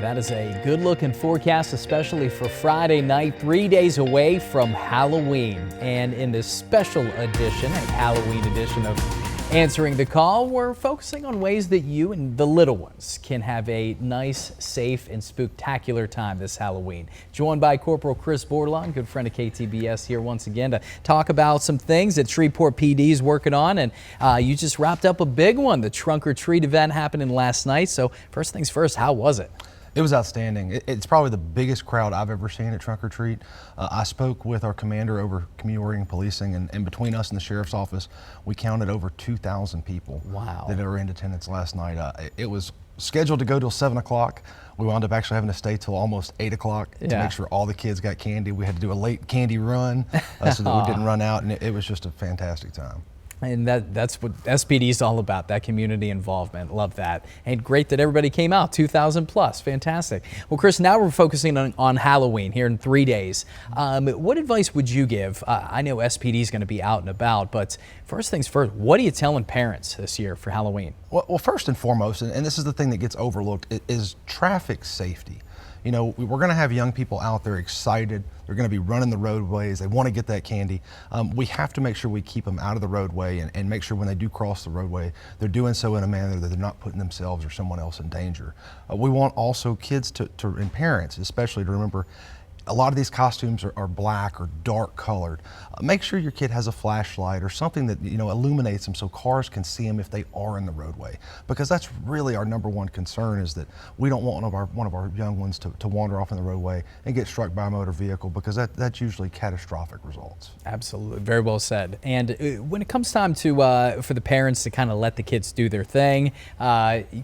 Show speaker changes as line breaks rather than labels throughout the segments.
That is a good looking forecast, especially for Friday night, 3 days away from Halloween. And in this special edition, a Halloween edition of Answering the Call, we're focusing on ways that you and the little ones can have a nice, safe, and spooktacular time this Halloween. Joined by Corporal Chris Bordelon, good friend of KTBS, here once again to talk about some things that Shreveport PD is working on. And you just wrapped up a big one, the Trunk or Treat event happening last night. So first things first, how was it?
It was outstanding. It's probably the biggest crowd I've ever seen at Trunk or Treat. I spoke with our commander over community oriented policing, and between us and the sheriff's office, we counted over 2,000 people that were in attendance last night. It was scheduled to go till 7 o'clock. We wound up actually having to stay till almost 8 o'clock to make sure all the kids got candy. We had to do a late candy run so that we didn't run out, and it was just a fantastic time.
And that's what SPD is all about, that community involvement. Love that. And great that everybody came out, 2,000 plus. Fantastic. Well, Chris, now we're focusing on Halloween here in 3 days. What advice would you give? I know SPD is going to be out and about, but first things first, what are you telling parents this year for Halloween?
Well, first and foremost, and this is the thing that gets overlooked, is traffic safety. You know, we're going to have young people out there excited. They're going to be running the roadways. They want to get that candy. We have to make sure we keep them out of the roadway and make sure when they do cross the roadway, they're doing so in a manner that they're not putting themselves or someone else in danger. We want also kids and parents especially to remember a lot of these costumes are black or dark colored. Make sure your kid has a flashlight or something that illuminates them so cars can see them if they are in the roadway. Because that's really our number one concern, is that we don't want one of our young ones to wander off in the roadway and get struck by a motor vehicle, because that's usually catastrophic results.
Absolutely, very well said. And when it comes time to for the parents to kind of let the kids do their thing,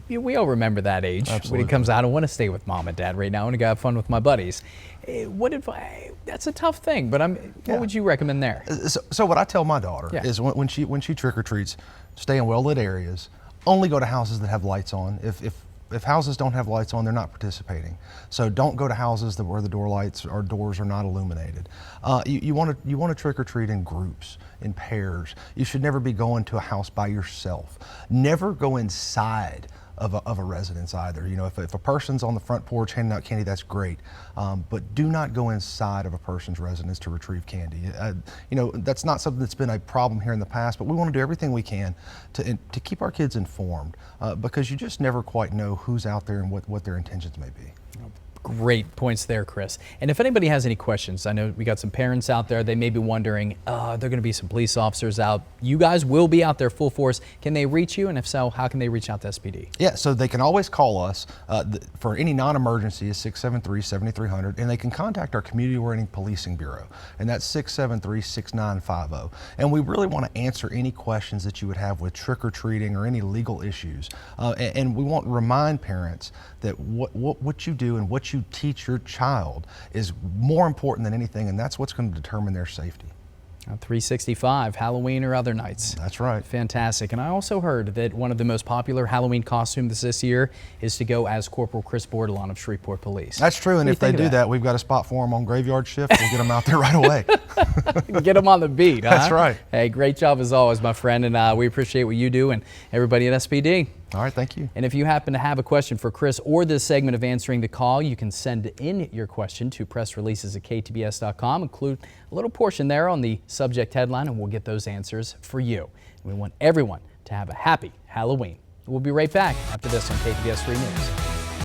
we all remember that age.
Absolutely.
When it comes out, I don't want to stay with mom and dad right now. I want to go have fun with my buddies. What advice? That's a tough thing, but what would you recommend there?
So what I tell my daughter is when she trick or treats, stay in well lit areas. Only go to houses that have lights on. If houses don't have lights on, they're not participating. So don't go to houses where the doors are not illuminated. You want to trick or treat in groups, in pairs. You should never be going to a house by yourself. Never go inside of a residence either. You know, if a person's on the front porch handing out candy, that's great. But do not go inside of a person's residence to retrieve candy. That's not something that's been a problem here in the past, but we want to do everything we can to keep our kids informed, because you just never quite know who's out there and what their intentions may be.
Great points there, Chris. And if anybody has any questions, I know we got some parents out there, they may be wondering, there going to be some police officers out. You guys will be out there full force. Can they reach you? And if so, how can they reach out to SPD? Yeah,
so they can always call us for any non-emergency is 673-7300, and they can contact our Community-Oriented Policing Bureau, and that's 673-6950. And we really want to answer any questions that you would have with trick-or-treating or any legal issues. And we want to remind parents that what you do and what you teach your child is more important than anything, and that's what's going to determine their safety.
365, Halloween or other nights.
That's right.
Fantastic. And I also heard that one of the most popular Halloween costumes this year is to go as Corporal Chris Bordelon of Shreveport Police.
That's true, and if they do that, we've got a spot for them on graveyard shift. We'll get them out there right away.
Get them on the beat, huh?
That's right.
Hey, great job as always, my friend, and we appreciate what you do and everybody at SPD.
All right, thank you.
And if you happen to have a question for Chris or this segment of Answering the Call, you can send in your question to pressreleases@ktbs.com. Include a little portion there on the subject headline, and we'll get those answers for you. And we want everyone to have a happy Halloween. We'll be right back after this on KTBS 3 News.